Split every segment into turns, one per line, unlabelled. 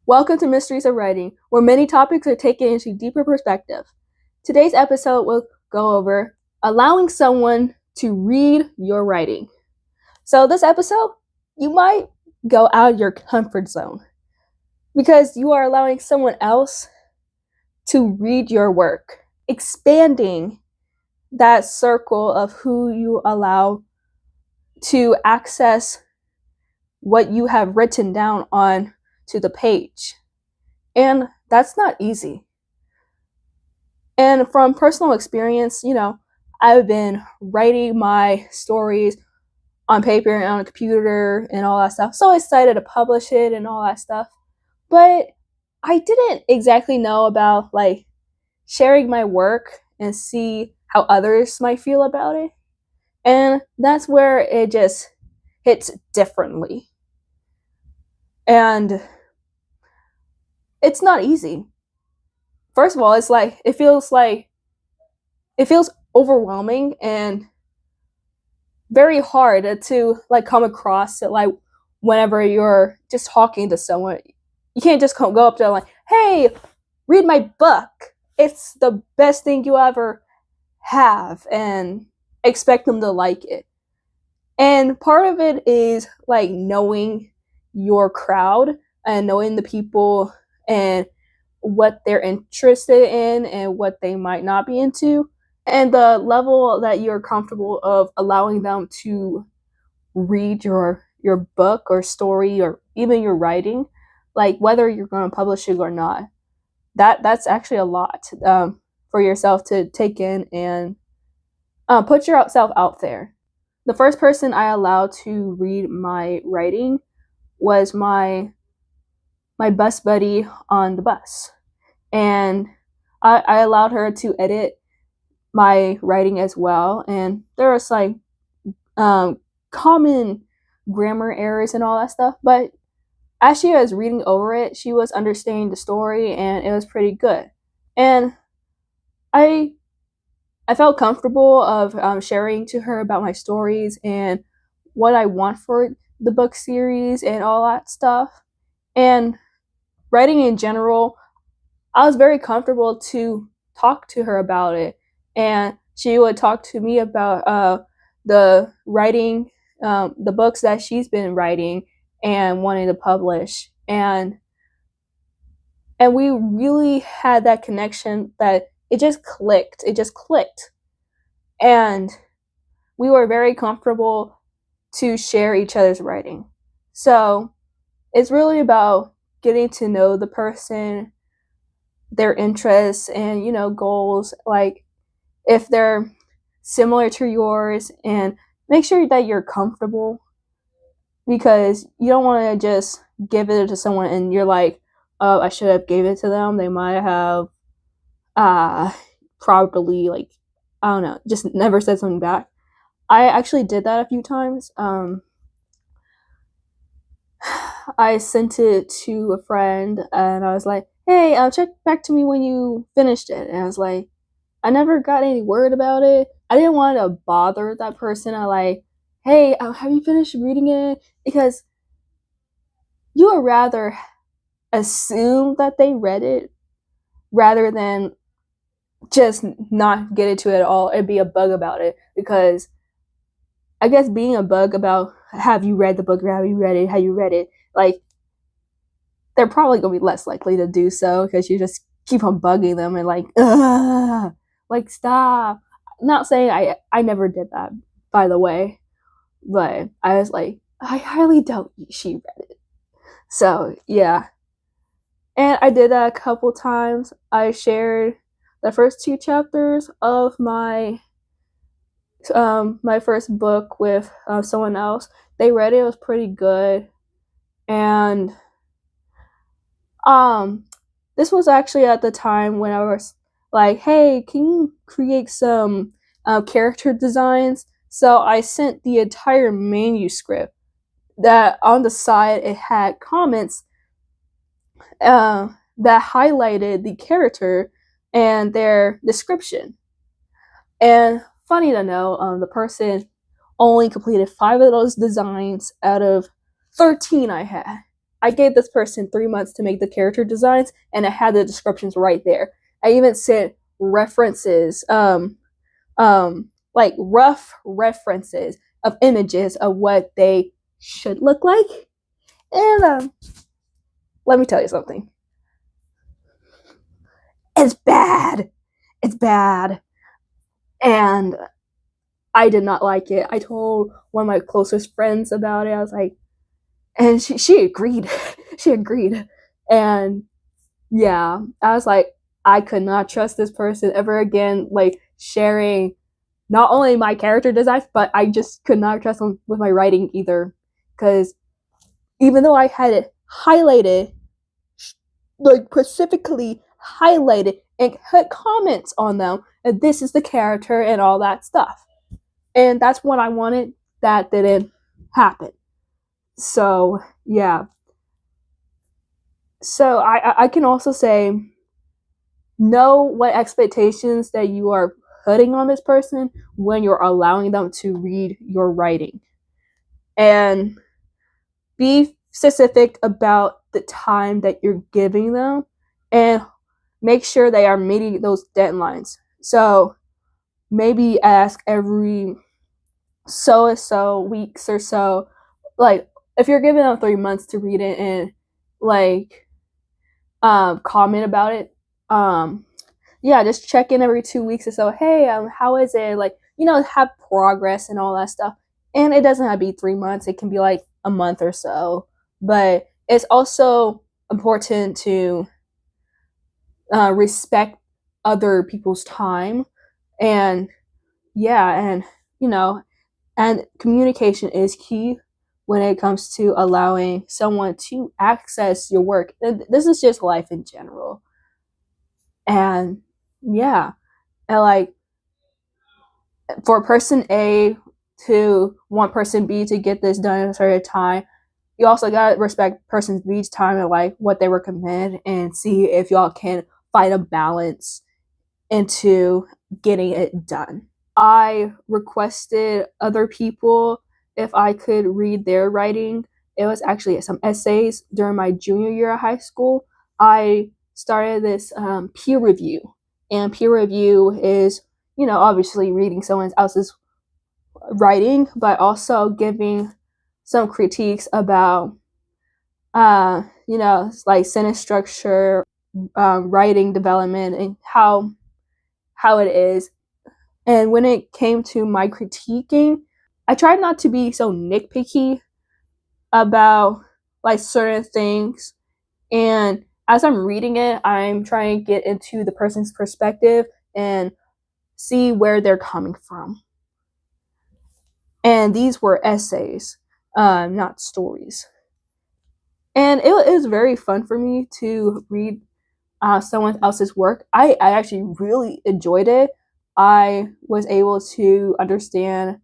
Welcome to Mysteries of Writing, where many topics are taken into deeper perspective. Today's episode will go over allowing someone to read your writing. So, this episode, you might go out of your comfort zone because you are allowing someone else to read your work, expanding that circle of who you allow to access what you have written down on to the page. And that's not easy. And from personal experience, I've been writing my stories on paper and on a computer and all that stuff. So excited to publish it and all that stuff. But I didn't exactly know about sharing my work and see how others might feel about it. And that's where it just hits differently. And it's not easy. First of all, it feels overwhelming and very hard to come across it whenever you're just talking to someone. You can't just go up to them hey, read my book, it's the best thing you ever have, and expect them to like it. And part of it is knowing your crowd and knowing the people and what they're interested in and what they might not be into, and the level that you're comfortable of allowing them to read your book or story or even your writing, whether you're going to publish it or not. That's actually a lot for yourself to take in and put yourself out there. The first person I allowed to read my writing was my bus buddy on the bus, and I allowed her to edit my writing as well. And there was common grammar errors and all that stuff, but as she was reading over it, she was understanding the story, and it was pretty good. And I felt comfortable of sharing to her about my stories and what I want for the book series and all that stuff. And writing in general, I was very comfortable to talk to her about it, and she would talk to me about the writing, the books that she's been writing and wanting to publish, and we really had that connection that it just clicked. And we were very comfortable to share each other's writing. So it's really about getting to know the person, their interests, and goals, if they're similar to yours, and make sure that you're comfortable, because you don't want to just give it to someone and you're like, oh, I should have gave it to them, they might have probably I don't know, just never said something back. I actually did that a few times. I sent it to a friend and I was like, hey, check back to me when you finished it. And I was like, I never got any word about it. I didn't want to bother that person. Hey, have you finished reading it? Because you would rather assume that they read it rather than just not get into it at all and be a bug about it. Because I guess being a bug about have you read the book, have you read it, they're probably gonna be less likely to do so because you just keep on bugging them and stop. Not saying I never did that, by the way, but I was like, I highly doubt she read it. So yeah, and I did that a couple times. I shared the first 2 chapters of my first book with someone else. They read it. It was pretty good, and this was actually at the time when I was like, hey, can you create some character designs? So I sent the entire manuscript. That on the side it had comments that highlighted the character and their description. And funny to know, the person only completed 5 of those designs out of 13 I had. I gave this person 3 months to make the character designs, and I had the descriptions right there. I even sent references, like rough references of images of what they should look like. And let me tell you something. It's bad. It's bad. And I did not like it. I told one of my closest friends about it. I was like, and she agreed. She agreed. And yeah, I was like, I could not trust this person ever again, like sharing not only my character designs, but I just could not trust them with my writing either. Because even though I had it highlighted, like specifically highlighted and had comments on them, and this is the character and all that stuff. And that's what I wanted. That didn't happen. So yeah. So I can also say, know what expectations that you are putting on this person when you're allowing them to read your writing, and be specific about the time that you're giving them, and make sure they are meeting those deadlines. So maybe ask every so weeks or so, like if you're giving them 3 months to read it, and like comment about it. Yeah, just check in every 2 weeks or so. Hey, how is it? Like, have progress and all that stuff. And it doesn't have to be 3 months. It can be like a month or so. But it's also important to respect other people's time, and yeah, and and communication is key when it comes to allowing someone to access your work. And this is just life in general. And yeah, and like for person A to want person B to get this done in a certain time, you also gotta respect person B's time and like what they recommend, and see if y'all can find a balance into getting it done. I requested other people if I could read their writing. It was actually some essays during my junior year of high school. I started this peer review, and peer review is, obviously reading someone else's writing, but also giving some critiques about, like sentence structure, writing development, and how it is. And when it came to my critiquing, I tried not to be so nitpicky about like certain things. And as I'm reading it, I'm trying to get into the person's perspective and see where they're coming from. And these were essays, not stories. And it was very fun for me to read someone else's work. I actually really enjoyed it. I was able to understand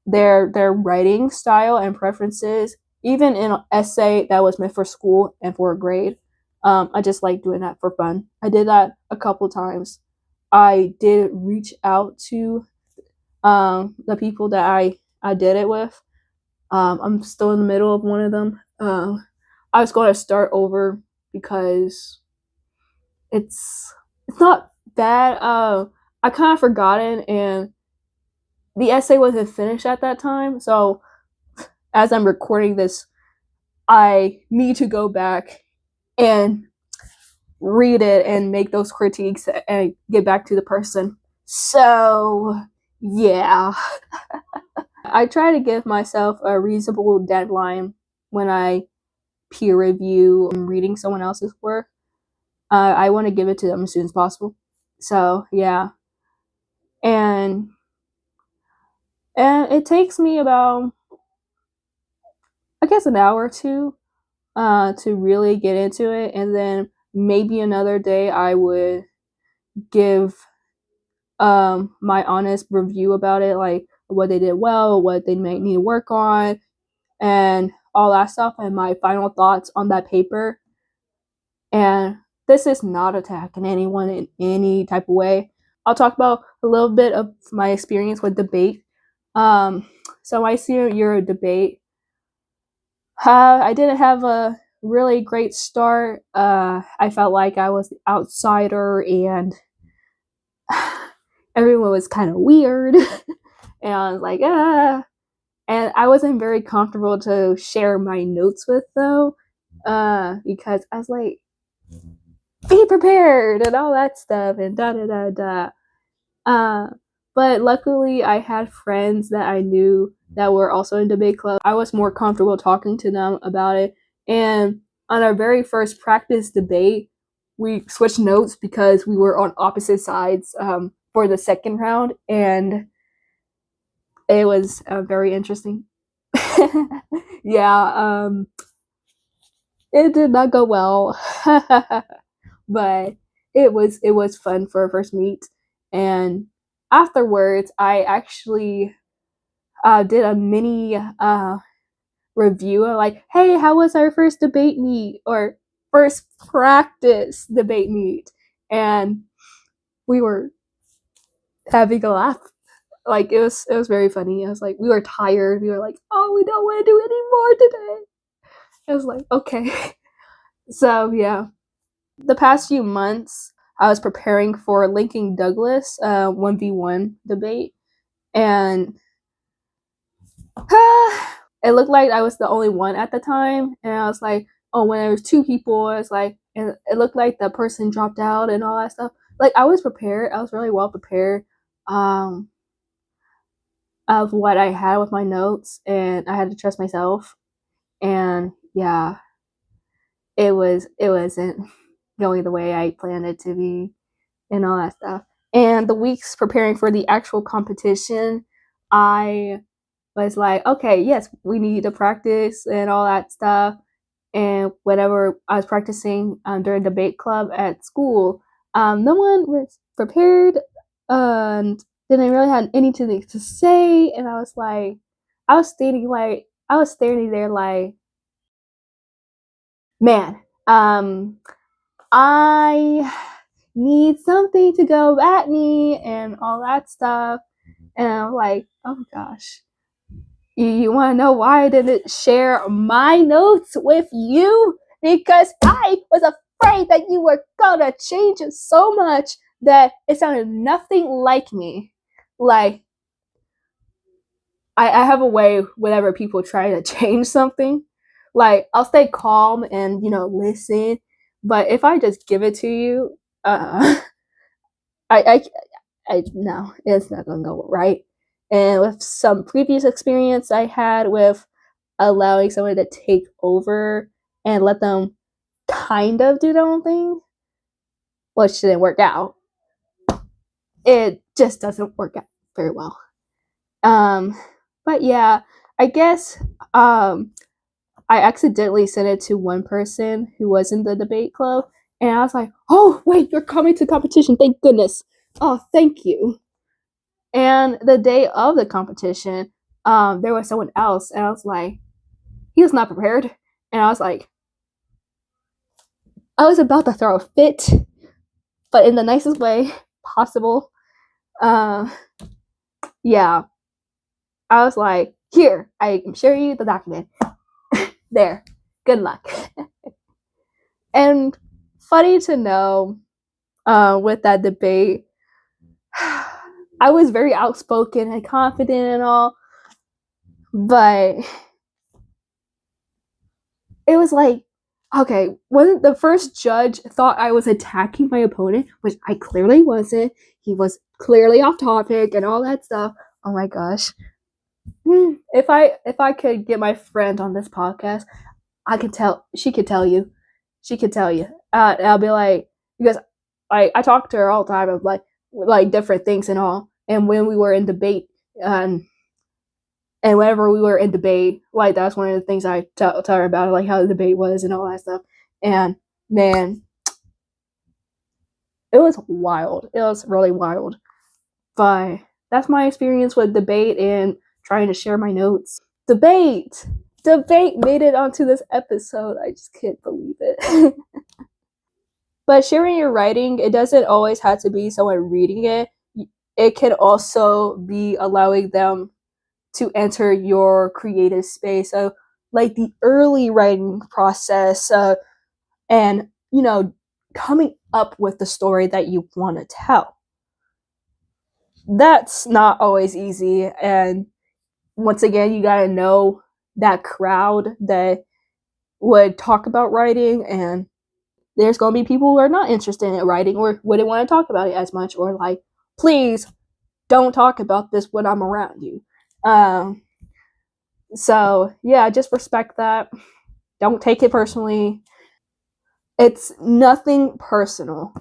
their writing style and preferences, even in an essay that was meant for school and for a grade. I just like doing that for fun. I did that a couple times. I did reach out to the people that I did it with. I'm still in the middle of one of them. I was going to start over because it's not bad. I kind of forgotten, and the essay wasn't finished at that time. So as I'm recording this, I need to go back and read it and make those critiques and get back to the person. So yeah. I try to give myself a reasonable deadline when I peer review and reading someone else's work. I want to give it to them as soon as possible. So yeah, and it takes me about, I guess, an hour or two to really get into it, and then maybe another day I would give my honest review about it, like what they did well, what they might need to work on, and all that stuff, and my final thoughts on that paper. And this is not attacking anyone in any type of way. I'll talk about a little bit of my experience with debate. So my senior year of debate, I didn't have a really great start. I felt like I was the outsider and everyone was kind of weird. And I was like, ah. And I wasn't very comfortable to share my notes with, though, because I was like, be prepared and all that stuff and da da da da. But luckily, I had friends that I knew that were also in debate club. I was more comfortable talking to them about it. And on our very first practice debate, we switched notes because we were on opposite sides for the second round, and it was very interesting. Yeah, it did not go well, but it was fun for a first meet. And afterwards, I actually did a mini review of like, hey, how was our first debate meet or first practice debate meet? And we were having a laugh. Like it was very funny. I was like, we were tired. We were like, oh, we don't want to do any more today. I was like, okay. So yeah, the past few months, I was preparing for Lincoln Douglas 1v1 debate, and it looked like I was the only one at the time. And I was like, oh, when there was two people, I was like, and it looked like the person dropped out and all that stuff. Like I was prepared. I was really well prepared of what I had with my notes, and I had to trust myself. And yeah, it wasn't going the way I planned it to be and all that stuff. And the weeks preparing for the actual competition, I was like, okay, yes, we need to practice and all that stuff. And whenever I was practicing during debate club at school, no one was prepared and didn't really have anything to say. And I was like, I was standing there like, man, I need something to go at me and all that stuff. And I'm like, oh gosh, you want to know why I didn't share my notes with you? Because I was afraid that you were gonna change it so much that it sounded nothing like me. Like, I have a way whenever people try to change something, like I'll stay calm and listen. But if I just give it to you, I, I, no, it's not gonna go right. And with some previous experience I had with allowing someone to take over and let them kind of do their own thing, which didn't work out. It just doesn't work out very well. But yeah, I guess I accidentally sent it to one person who was in the debate club, and I was like, "Oh, wait, you're coming to competition! Thank goodness! Oh, thank you!" And the day of the competition, there was someone else, and I was like, he was not prepared, and I was like, I was about to throw a fit, but in the nicest way possible. Yeah, I was like, here, I can show you the document. There, good luck. And funny to know, with that debate, I was very outspoken and confident and all, but it was like, okay, when the first judge thought I was attacking my opponent, which I clearly wasn't, he was clearly off topic and all that stuff. Oh my gosh. If I could get my friend on this podcast, she could tell you. She could tell you. I'll be like, because I talk to her all the time of like different things and all. And when we were in debate, and whenever we were in debate, like that's one of the things I tell her about, like how the debate was and all that stuff. And man, it was wild. It was really wild. But that's my experience with debate and trying to share my notes. Debate made it onto this episode. I just can't believe it. But sharing your writing, it doesn't always have to be someone reading it. It can also be allowing them to enter your creative space. So like the early writing process, and coming up with the story that you want to tell. That's not always easy, and once again, you got to know that crowd that would talk about writing, and there's going to be people who are not interested in writing or wouldn't want to talk about it as much, or like, please don't talk about this when I'm around you. So yeah, just respect that. Don't take it personally. It's nothing personal.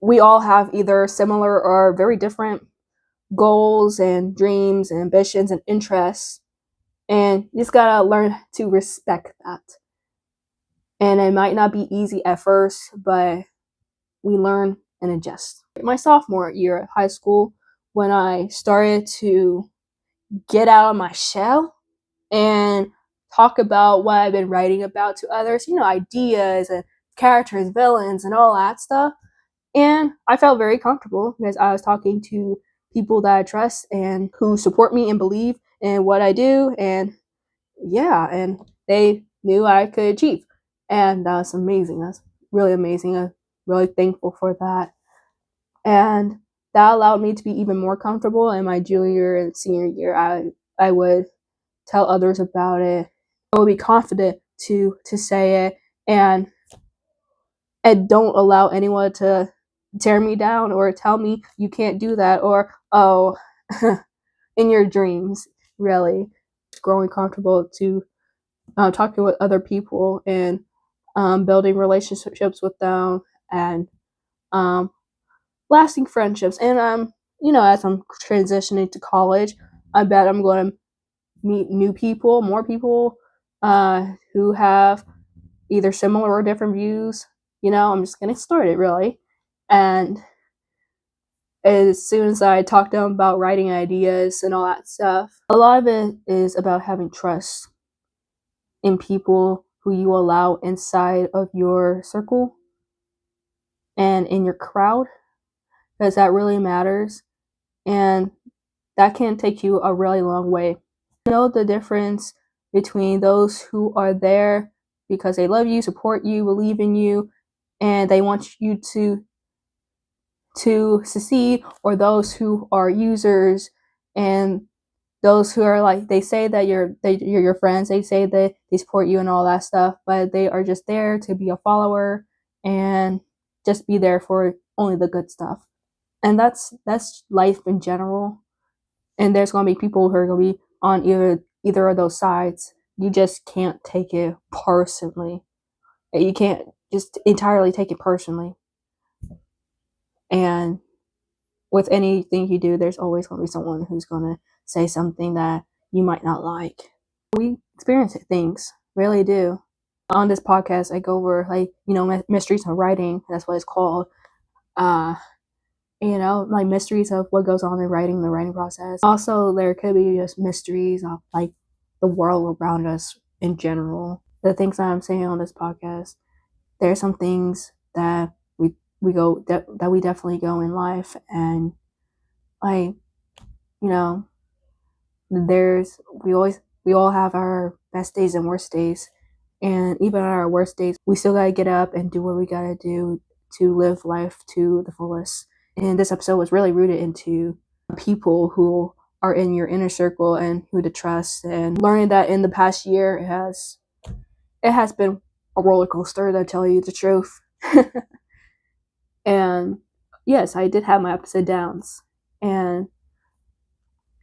We all have either similar or very different goals and dreams and ambitions and interests, and you just gotta learn to respect that. And it might not be easy at first, but we learn and adjust. My sophomore year at high school, when I started to get out of my shell and talk about what I've been writing about to others, ideas and characters, villains, and all that stuff. And I felt very comfortable because I was talking to people that I trust and who support me and believe in what I do. And yeah, and they knew I could achieve. And that's amazing. That's really amazing. I'm really thankful for that. And that allowed me to be even more comfortable in my junior and senior year. I would tell others about it. I would be confident to say it, and don't allow anyone to tear me down or tell me you can't do that, or oh in your dreams. Really growing comfortable to talking with other people and building relationships with them, and lasting friendships. And as I'm transitioning to college, I bet I'm going to meet new people, more people who have either similar or different views. I'm just getting started, really. And as soon as I talk to them about writing ideas and all that stuff, a lot of it is about having trust in people who you allow inside of your circle and in your crowd, because that really matters. And that can take you a really long way. Know the difference between those who are there because they love you, support you, believe in you, and they want you to succeed, or those who are users and those who are like, they say that you're your friends, they say that they support you and all that stuff, but they are just there to be a follower and just be there for only the good stuff. And that's life in general. And there's going to be people who are going to be on either of those sides. You just can't take it personally. You can't just entirely take it personally. And with anything you do, there's always going to be someone who's going to say something that you might not like. We experience things, really do. On this podcast, I go over mysteries of writing. That's what it's called. Like mysteries of what goes on in writing, the writing process. Also, there could be just mysteries of like the world around us in general. The things that I'm saying on this podcast, there's some things that we go that we definitely go in life, and there's we all have our best days and worst days, and even on our worst days, we still gotta get up and do what we gotta do to live life to the fullest. And this episode was really rooted into people who are in your inner circle and who to trust, and learning that in the past year it has been a roller coaster, to tell you the truth. And yes, I did have my ups and downs, and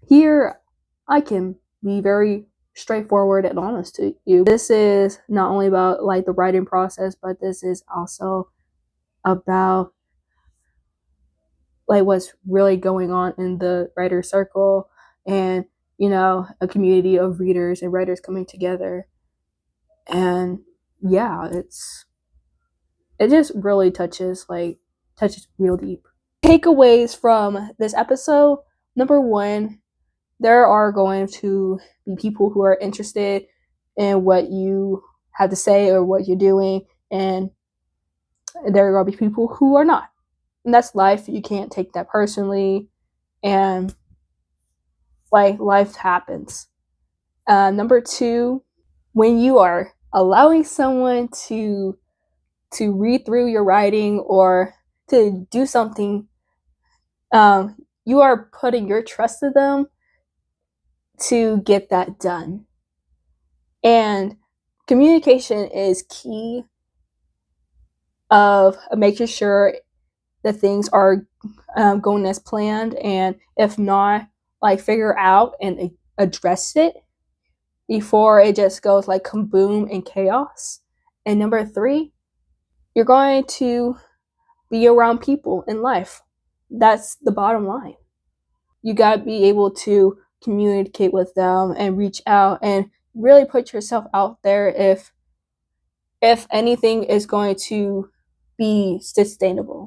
here I can be very straightforward and honest to you. This is not only about like the writing process, but this is also about like what's really going on in the writer circle, and a community of readers and writers coming together. And yeah, it just really touches real deep. Takeaways from this episode: number one, there are going to be people who are interested in what you have to say or what you're doing, and there are going to be people who are not. And that's life. You can't take that personally, and life happens. Number two, when you are allowing someone to read through your writing or to do something, you are putting your trust in them to get that done. And communication is key of making sure that things are going as planned, and if not, like figure out and address it before it just goes like kaboom and chaos. And number three, you're going to be around people in life. That's the bottom line. You got to be able to communicate with them and reach out and really put yourself out there if anything is going to be sustainable.